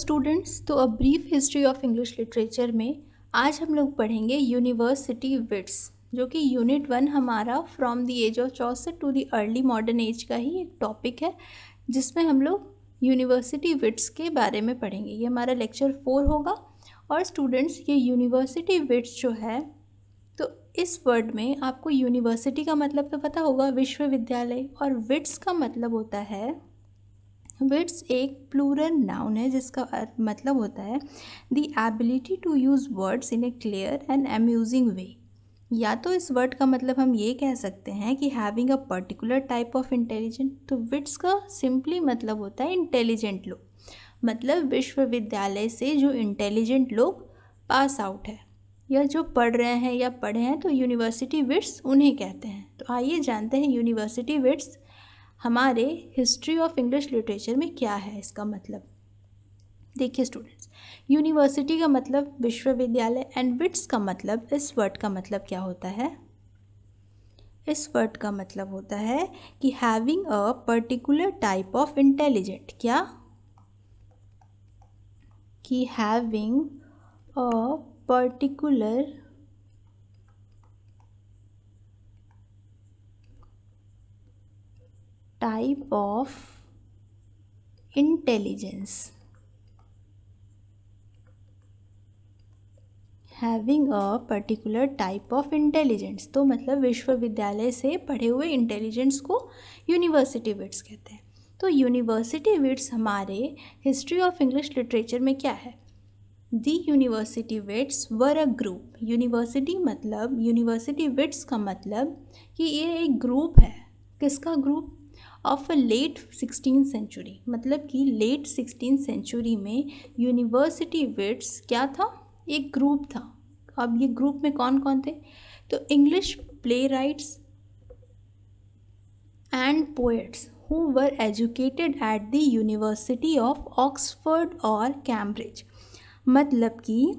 Students, तो a brief history of English literature में आज हम लोग पढ़ेंगे यूनिवर्सिटी विट्स, जो कि यूनिट 1 हमारा फ्रॉम द एज ऑफ चौसठ to the early modern age का ही एक टॉपिक है, जिसमें हम लोग यूनिवर्सिटी विट्स के बारे में पढ़ेंगे। ये हमारा लेक्चर 4 होगा। और स्टूडेंट्स, ये यूनिवर्सिटी विट्स जो है, तो इस वर्ड में आपको यूनिवर्सिटी का मतलब तो पता होगा, विश्वविद्यालय, और विट्स का मतलब होता है, विट्स एक प्लूरल नाउन है जिसका मतलब होता है the ability to use words in a clear and amusing way. या तो इस वर्ड का मतलब हम ये कह सकते हैं कि having a particular type of intelligent. तो विट्स का सिंपली मतलब होता है इंटेलिजेंट लोग, मतलब विश्वविद्यालय से जो इंटेलिजेंट लोग पास आउट है या जो पढ़ रहे हैं या पढ़े हैं, तो यूनिवर्सिटी विट्स उन्हें कहते हैं। तो आइए जानते हैं यूनिवर्सिटी विट्स हमारे हिस्ट्री ऑफ इंग्लिश लिटरेचर में क्या है, इसका मतलब। देखिए स्टूडेंट्स, यूनिवर्सिटी का मतलब विश्वविद्यालय एंड विट्स का मतलब, इस वर्ड का मतलब क्या होता है? इस वर्ड का मतलब होता है कि having a particular type of intelligent. क्या? कि having a particular type of intelligence, having a particular type of intelligence. तो मतलब विश्वविद्यालय से पढ़े हुए इंटेलिजेंट्स को यूनिवर्सिटी विट्स कहते हैं। तो यूनिवर्सिटी विट्स हमारे हिस्ट्री ऑफ इंग्लिश लिटरेचर में क्या है? The university wits were a group. University मतलब, यूनिवर्सिटी विट्स का मतलब कि ये एक ग्रुप है। किसका group? Of a late 16th century. मतलब कि लेट 16th सेंचुरी में यूनिवर्सिटी विट्स क्या था? एक ग्रुप था। अब ये ग्रुप में कौन कौन थे? तो English playwrights and poets who were educated at the university of Oxford और कैम्ब्रिज। मतलब कि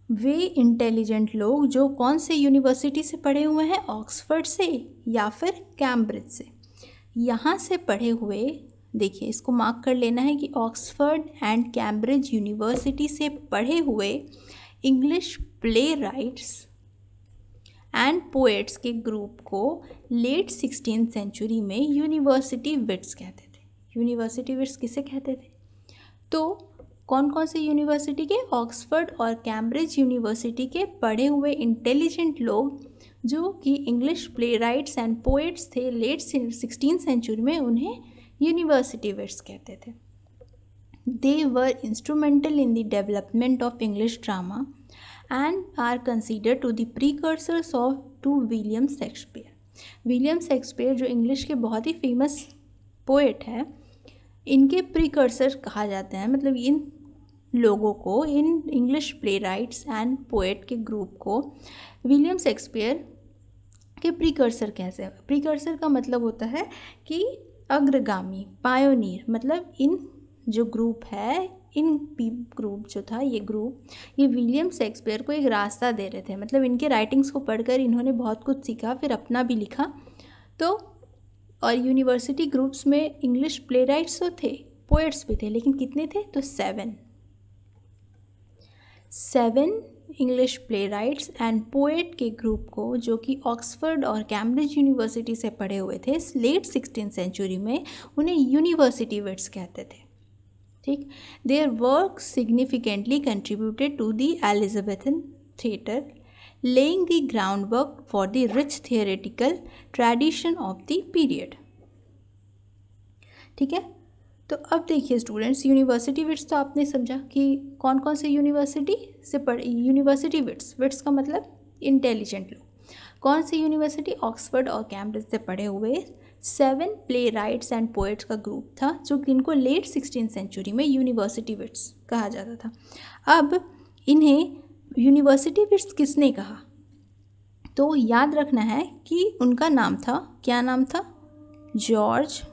वे इंटेलिजेंट लोग जो कौन से यूनिवर्सिटी से पढ़े हुए हैं? ऑक्सफोर्ड से या फिर कैम्ब्रिज से। यहाँ से पढ़े हुए, देखिए इसको मार्क कर लेना है कि ऑक्सफोर्ड एंड कैम्ब्रिज यूनिवर्सिटी से पढ़े हुए English playwrights and poets के ग्रुप को लेट 16th सेंचुरी में यूनिवर्सिटी विट्स कहते थे। यूनिवर्सिटी विट्स किसे कहते थे? तो कौन कौन से यूनिवर्सिटी के? ऑक्सफोर्ड और कैम्ब्रिज यूनिवर्सिटी के पढ़े हुए इंटेलिजेंट लोग जो कि English playwrights and poets थे लेट 16th सेंचुरी में, उन्हें यूनिवर्सिटी विट्स कहते थे। They were instrumental in the development of English drama and are considered to the precursors of to William Shakespeare. William Shakespeare जो English के बहुत ही famous poet है, इनके प्रीकर्सर कहा जाता है। मतलब इन लोगों को, in English playwrights and poet के ग्रुप को विलियम शेक्सपियर के प्रीकर्सर कैसे है? प्रीकर्सर का मतलब होता है कि अग्रगामी, पायोनियर। मतलब इन जो ग्रुप है, इन ग्रुप जो था, ये ग्रुप, ये विलियम शेक्सपियर को एक रास्ता दे रहे थे। मतलब इनके राइटिंग्स को पढ़कर इन्होंने बहुत कुछ सीखा, फिर अपना भी लिखा। तो और यूनिवर्सिटी ग्रुप्स में इंग्लिश प्ले राइट्स तो थे, पोएट्स भी थे, लेकिन कितने थे? तो 7 English playwrights and poet के ग्रुप को, जो कि ऑक्सफोर्ड और कैम्ब्रिज यूनिवर्सिटी से पढ़े हुए थे लेट 16th सेंचुरी में, उन्हें यूनिवर्सिटी विट्स कहते थे। ठीक। Their work significantly contributed to the Elizabethan theatre, laying the groundwork for the rich theoretical tradition of the period। ठीक है। तो अब देखिए स्टूडेंट्स, यूनिवर्सिटी विट्स तो आपने समझा कि कौन कौन से यूनिवर्सिटी से पढ़े। यूनिवर्सिटी विट्स, विट्स का मतलब इंटेलिजेंट लोग। कौन सी यूनिवर्सिटी? ऑक्सफोर्ड और कैम्ब्रिज से पढ़े हुए 7 प्ले राइट्स एंड पोएट्स का ग्रुप था, जो इनको लेट 16th सेंचुरी में यूनिवर्सिटी विट्स कहा जाता था। अब इन्हें यूनिवर्सिटी विट्स किसने कहा? तो याद रखना है कि उनका नाम था, क्या नाम था? George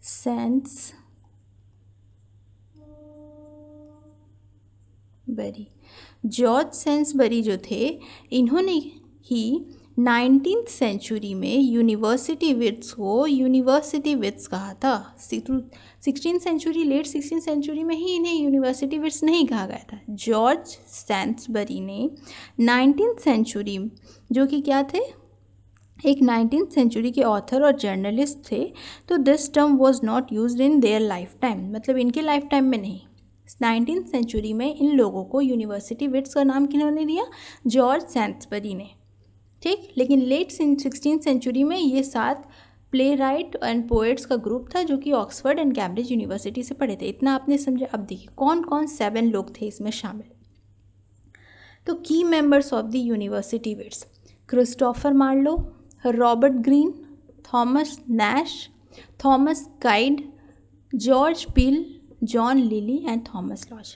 Sainsbury. जॉर्ज सेंसबरी जो थे, इन्होंने ही 19th सेंचुरी में यूनिवर्सिटी विट्स को यूनिवर्सिटी विट्स कहा था। 16th century, late 16th century में ही इन्हें यूनिवर्सिटी विट्स नहीं कहा गया था। जॉर्ज सैंड्सबरी ने 19th सेंचुरी, जो कि क्या थे, एक 19th सेंचुरी के ऑथर और जर्नलिस्ट थे, तो this term was not used in their life time, मतलब इनके लाइफ टाइम में नहीं। 19th सेंचुरी में इन लोगों को यूनिवर्सिटी विट्स का नाम किन्होंने दिया? जॉर्ज सैंड्सबरी ने, ठीक। लेकिन लेट 16th सेंचुरी में ये 7 प्ले राइट एंड पोएट्स का ग्रुप था जो कि ऑक्सफोर्ड एंड कैम्ब्रिज यूनिवर्सिटी से पढ़े थे। इतना आपने समझा। अब देखिए कौन कौन 7 लोग थे इसमें शामिल। तो की members of the university wits: Christopher Marlowe, Robert Greene, Thomas Nashe, Thomas Kyd, George Peele, John Lyly and Thomas Lodge.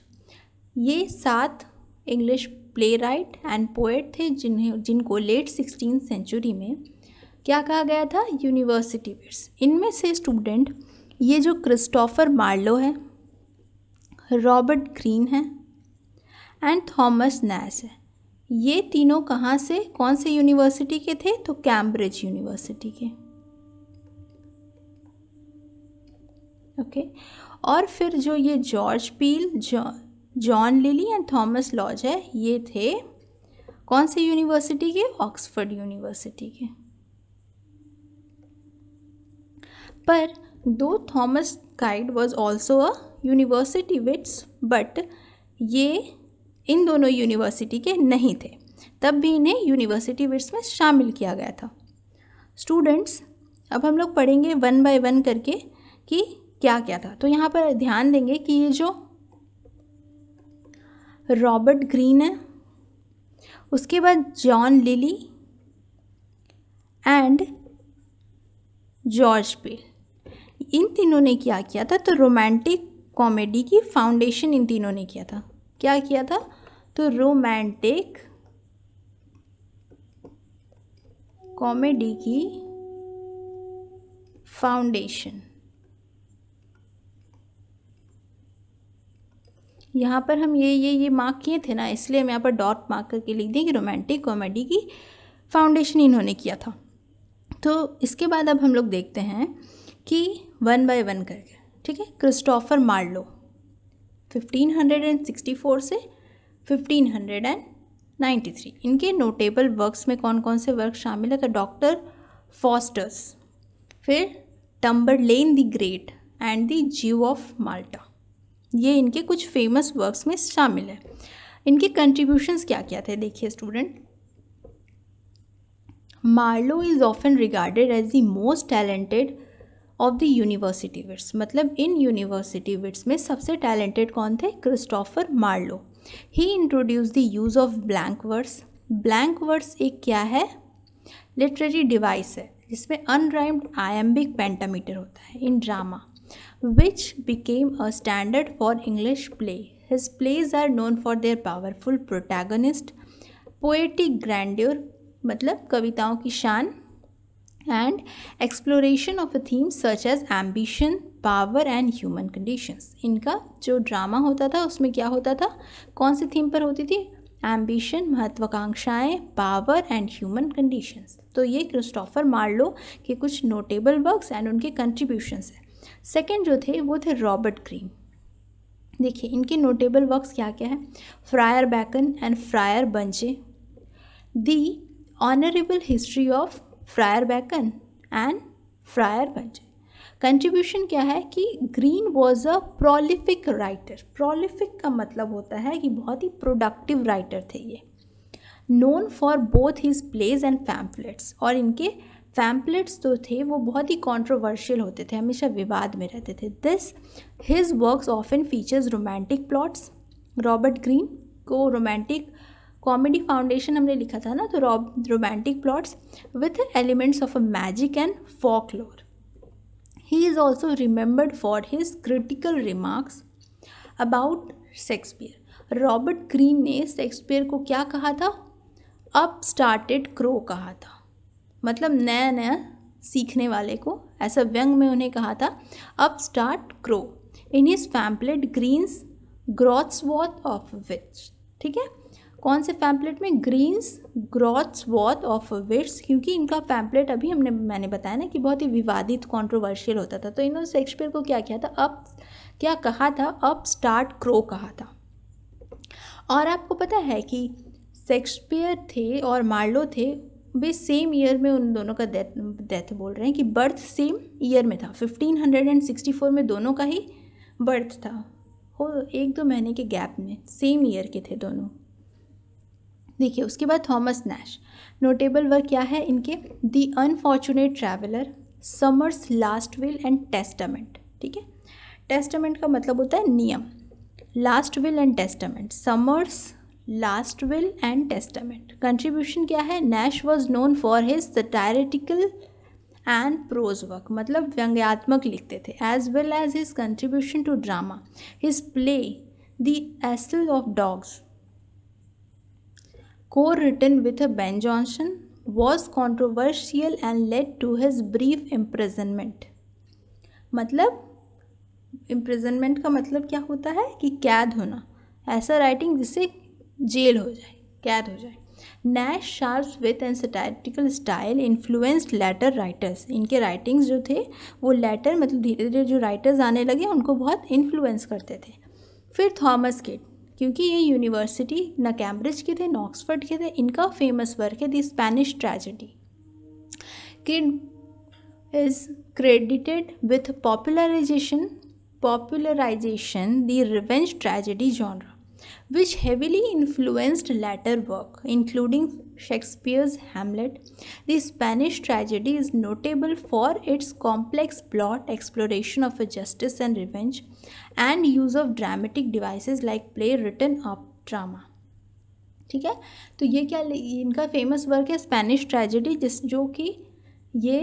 ये 7 English playwright and poet थे जिनको लेट 16th सेंचुरी में क्या कहा गया था? University wits. इनमें से स्टूडेंट ये जो क्रिस्टोफर मार्लो है, रॉबर्ट ग्रीन है एंड थॉमस नैश है, ये तीनों कहाँ से, कौन से यूनिवर्सिटी के थे? तो कैम्ब्रिज यूनिवर्सिटी के, ओके। और फिर जो ये George Peele, John Lyly and Thomas laws है, ये थे कौन से यूनिवर्सिटी के? ऑक्सफोर्ड यूनिवर्सिटी के। पर दो Thomas Kyd was also a university wits, but ये इन दोनों यूनिवर्सिटी के नहीं थे, तब भी इन्हें यूनिवर्सिटी विट्स में शामिल किया गया था। स्टूडेंट्स, अब हम लोग पढ़ेंगे 1 बाय 1 करके कि क्या क्या था। तो यहाँ पर ध्यान देंगे कि ये जो रॉबर्ट ग्रीन है, उसके बाद John Lyly and George Peele, इन तीनों ने क्या किया था? तो रोमांटिक कॉमेडी की फाउंडेशन इन तीनों ने किया था। क्या किया था? तो रोमांटिक कॉमेडी की फाउंडेशन। यहाँ पर हम ये मार्क किए थे ना, इसलिए हम यहाँ पर डॉट मार्क करके लिख दें कि रोमांटिक कॉमेडी की फाउंडेशन इन्होंने किया था। तो इसके बाद अब हम लोग देखते हैं कि 1 बाय 1 करके, ठीक है। क्रिस्टोफर मार्लो 1564 से 1593, इनके नोटेबल वर्क्स में कौन कौन से वर्क शामिल है? तो डॉक्टर फॉस्टर्स, फिर टम्बरलेन द ग्रेट एंड द ज्यू ऑफ माल्टा, ये इनके कुछ फेमस वर्क्स में शामिल है। इनके कंट्रीब्यूशंस क्या क्या थे? देखिए student, Marlowe is often regarded as the most talented of the university wits, मतलब इन यूनिवर्सिटी विट्स में सबसे टैलेंटेड कौन थे? Christopher Marlowe. He introduce the use of blank words. Blank words एक क्या है? लिटरेरी डिवाइस है जिसमें अनराइम्ड आयम्बिक पेंटामीटर होता है इन drama, which became a standard for English play. His plays are known for their powerful protagonist, poetic grandeur, मतलब कविताओं की शान, and exploration of a theme such as ambition, power and human conditions. इनका जो drama होता था उसमें क्या होता था? कौन सी थीम पर होती थी? एम्बिशन, महत्वाकांक्षाएं, पावर एंड ह्यूमन कंडीशंस। तो ये क्रिस्टोफर मार्लो के कुछ नोटेबल वर्क्स एंड उनके कंट्रीब्यूशंस हैं। सेकेंड जो थे वो थे रॉबर्ट ग्रीन। देखिए इनके नोटेबल वर्क्स क्या क्या है? Friar Bacon and Friar Bungay, the honourable history of Friar Bacon and Friar Bungay. Contribution क्या है कि Greene was a prolific writer. Prolific का मतलब होता है कि बहुत ही प्रोडक्टिव राइटर थे ये। Known for both his plays and pamphlets, और इनके पैम्फलेट्स तो थे वो बहुत ही कॉन्ट्रोवर्शियल होते थे, हमेशा विवाद में रहते थे। This his works often features romantic plots. Robert Greene को रोमांटिक कॉमेडी फाउंडेशन हमने लिखा था ना, तो romantic plots with elements of a magic and folklore. He is also remembered for his critical remarks about Shakespeare. Robert Greene ने Shakespeare को क्या कहा था? अपस्टार्टेड क्रो कहा था, मतलब नया नया सीखने वाले को, ऐसा व्यंग में उन्हें कहा था upstart crow in his pamphlet Greene's groatsworth of wit. ठीक है, कौन से पैम्पलेट में? Greene's groatsworth of wits, क्योंकि इनका पैम्पलेट अभी मैंने बताया ना कि बहुत ही विवादित कॉन्ट्रोवर्शियल होता था। तो इन्होंने शेक्सपियर को क्या किया था? क्या कहा था? अप स्टार्ट क्रो कहा था। और आपको पता है कि शेक्सपियर थे और मार्लो थे, वे सेम ईयर में उन दोनों का डेथ बोल रहे हैं कि बर्थ सेम ईयर में था। 1564 में दोनों का ही बर्थ था, हो 1-2 महीने के गैप में, सेम ईयर के थे दोनों। देखिए उसके बाद थॉमस नैश, नोटेबल वर्क क्या है इनके? The unfortunate traveller, Summer's last will and testament. ठीक है, टेस्टामेंट का मतलब होता है नियम, last will and testament, Summer's last will and testament. Contribution क्या है? Nashe was known for his satirical and prose work, मतलब व्यंग्यात्मक लिखते थे, as well as his contribution to drama. His play the Isle of Dogs, co-written with Ben Jonson, was controversial and led to his brief imprisonment। मतलब imprisonment का मतलब क्या होता है? कि कैद होना, ऐसा राइटिंग जिससे जेल हो जाए, कैद हो जाए। Nashe sharps with and satirical style influenced later writers, इनके राइटिंग्स जो थे वो लेटर मतलब धीरे धीरे जो राइटर्स आने लगे उनको बहुत इन्फ्लुएंस करते थे। फिर थॉमस किड, क्योंकि ये यूनिवर्सिटी न कैम्ब्रिज के थे न ऑक्सफोर्ड के थे, इनका फेमस वर्क है the Spanish tragedy. Kid is credited with popularisation the revenge tragedy genre, which heavily influenced later work, including Shakespeare's Hamlet. The Spanish tragedy is notable for its complex plot, exploration of justice and revenge, and use of dramatic devices like play written up drama। ठीक है, तो ये क्या इनका famous work है Spanish tragedy, जो कि ये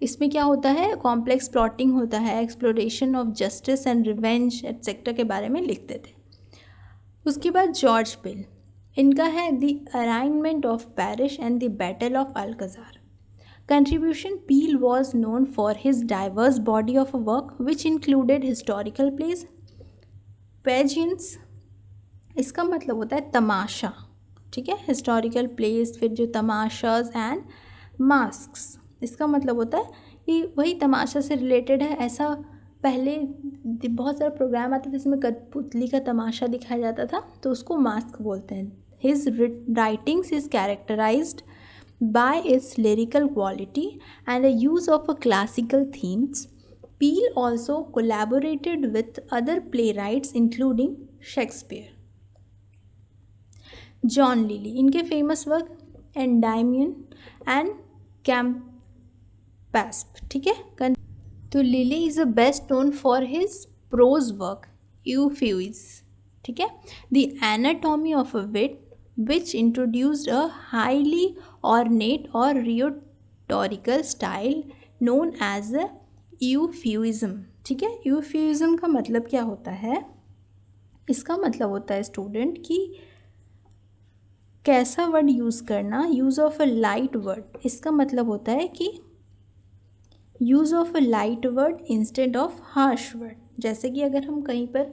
इसमें क्या होता है? कॉम्प्लेक्स प्लॉटिंग होता है, exploration of justice and revenge etcetera के बारे में लिखते थे। उसके बाद जॉर्ज पिल, इनका है the arraignment of Paris and the Battle of Alcazar. Contribution, Peele was known for his diverse body of work which included historical plays, pageants, इसका मतलब होता है तमाशा। ठीक है, हिस्टोरिकल प्लेस, फिर जो तमाशाज एंड मास्क्स, इसका मतलब होता है कि वही तमाशा से रिलेटेड है। ऐसा पहले बहुत सारा प्रोग्राम आता था जिसमें कठपुतली का तमाशा दिखाया जाता था, तो उसको मास्क बोलते हैं। His writings is characterised by its lyrical quality and the use of classical themes. Peele also collaborated with other playwrights including Shakespeare. John Lyly, इनके famous work Endymion and Campaspe. ठीक है, तो Lyly is a best known for his prose work Euphues. ठीक है, the anatomy of a wit which introduced a highly ornate और rhetorical style known as a euphuism. ठीक है, यूफ्यूइज्म का मतलब क्या होता है? इसका मतलब होता है स्टूडेंट कि कैसा वर्ड यूज़ करना, use of a light word. इसका मतलब होता है कि use of a light word instead of harsh word. जैसे कि अगर हम कहीं पर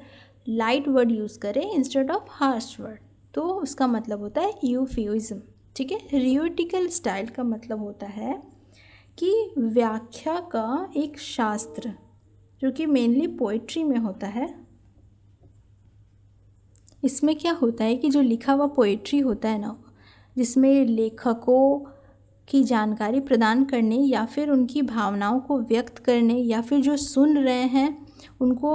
लाइट वर्ड यूज़ करें इंस्टेड ऑफ हार्श वर्ड, तो उसका मतलब होता है यूफ्यूइज्म। ठीक है, रियोटिकल स्टाइल का मतलब होता है कि व्याख्या का एक शास्त्र जो कि मेनली पोइट्री में होता है। इसमें क्या होता है कि जो लिखा हुआ पोइट्री होता है ना, जिसमें लेखकों की जानकारी प्रदान करने या फिर उनकी भावनाओं को व्यक्त करने या फिर जो सुन रहे हैं उनको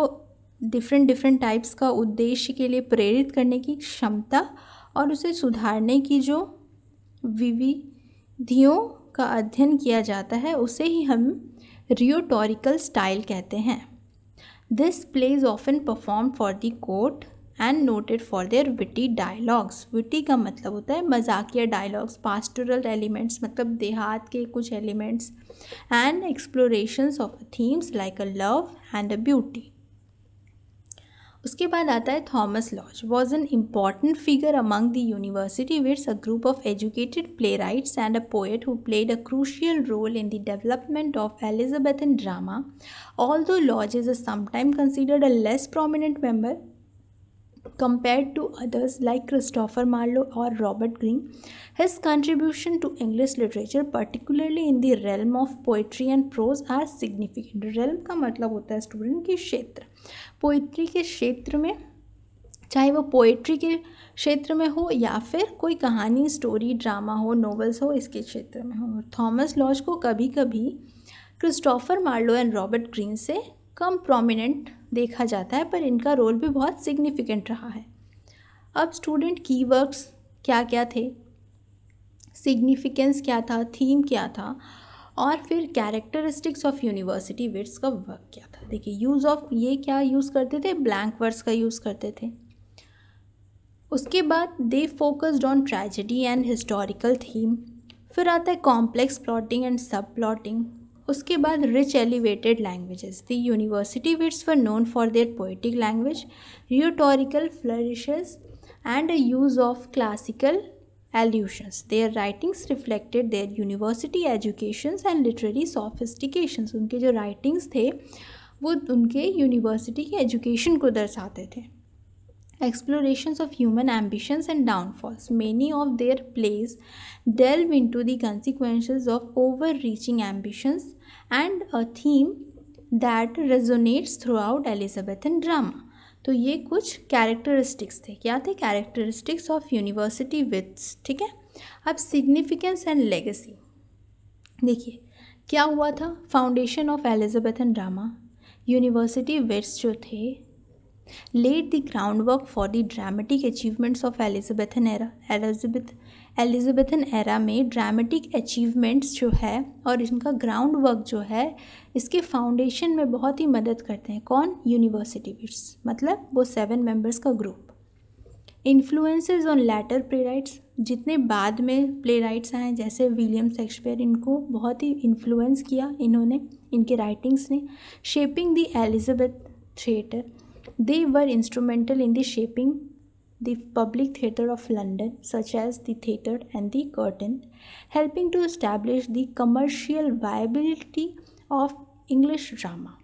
डिफरेंट टाइप्स का उद्देश्य के लिए प्रेरित करने की क्षमता और उसे सुधारने की जो विविधियों का अध्ययन किया जाता है, उसे ही हम रियोटोरिकल स्टाइल कहते हैं। This play is often perform for the court and noted for their witty dialogues. Witty का मतलब होता है मजाकिया डायलॉग्स, पास्टोरल एलिमेंट्स मतलब देहात के कुछ elements, and explorations of themes like a love and a beauty. उसके बाद आता है Thomas Lodge, was an important figure among the university wits, a group of educated playwrights and a poet who played a crucial role in the development of Elizabethan drama. Although Lodge is sometime considered a less prominent member, Compared to others like Christopher Marlowe or Robert Greene, his contribution to English literature, particularly in the realm of poetry and prose, are significant. Realm का मतलब होता है student की क्षेत्र, poetry के क्षेत्र में, चाहे वो पोइट्री के क्षेत्र में हो या फिर कोई कहानी, स्टोरी, ड्रामा हो, नॉवेल्स हो, इसके क्षेत्र में हो। थॉमस लॉज को कभी कभी Christopher Marlowe and Robert Greene से कम प्रोमिनेंट देखा जाता है, पर इनका रोल भी बहुत सिग्निफिकेंट रहा है। अब स्टूडेंट कीवर्ड्स क्या क्या थे, सिग्निफिकेंस क्या था, थीम क्या था, और फिर कैरेक्टरिस्टिक्स ऑफ यूनिवर्सिटी विट्स का वर्क क्या था। देखिए यूज़ ऑफ, ये क्या यूज़ करते थे, ब्लैंक वर्ड्स का यूज़ करते थे। उसके बाद they focused on tragedy and historical theme. फिर आता है complex plotting and subplotting. उसके बाद rich elevated languages. The university wits were known for their poetic language, rhetorical flourishes and a use of classical allusions. Their writings reflected their university educations and literary sophistications. उनके जो writings थे वो उनके university के education को दर्शाते थे। Explorations of human ambitions and downfalls. Many of their plays delve into the consequences of overreaching ambitions and a theme that resonates throughout Elizabethan drama. तो ये कुछ कैरेक्टरिस्टिक्स थे। क्या थे? Characteristics of university wits. ठीक है, अब सिग्निफिकेंस एंड लेगेसी देखिए क्या हुआ था। Foundation of Elizabethan drama, university wits जो थे laid the groundwork for the dramatic achievements of Elizabethan era. Elizabethan era में dramatic achievements जो है और इनका ग्राउंड वर्क जो है इसके फाउंडेशन में बहुत ही मदद करते हैं। कौन? यूनिवर्सिटी विट्स, मतलब वो 7 मेंबर्स का ग्रुप। Influences on later playwrights, जितने बाद में प्ले राइट्स आए जैसे विलियम शेक्सपियर, इनको बहुत ही इन्फ्लुएंस किया इन्होंने, इनके राइटिंग्स ने। Shaping the Elizabeth theatre, they were instrumental in the shaping the public theatre of London, such as the Theatre and the Curtain, helping to establish the commercial viability of English drama.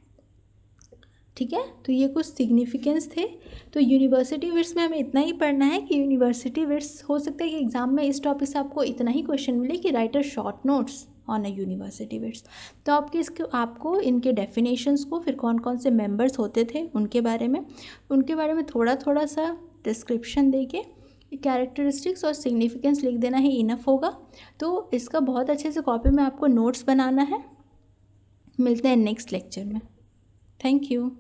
ठीक है, तो ये कुछ significance थे। तो university wits में हमें इतना ही पढ़ना है कि यूनिवर्सिटी विट्स, हो सकता है कि एग्जाम में इस टॉपिक से आपको इतना ही क्वेश्चन मिले कि write a short notes on a university wits. तो आपको इनके डेफिनेशंस को, फिर कौन कौन से मेंबर्स होते थे उनके बारे में थोड़ा सा डिस्क्रिप्शन देके कैरेक्टरिस्टिक्स और सिग्निफिकेंस लिख देना ही इनफ होगा। तो इसका बहुत अच्छे से कॉपी में आपको नोट्स बनाना है। मिलते हैं नेक्स्ट लेक्चर में। Thank you.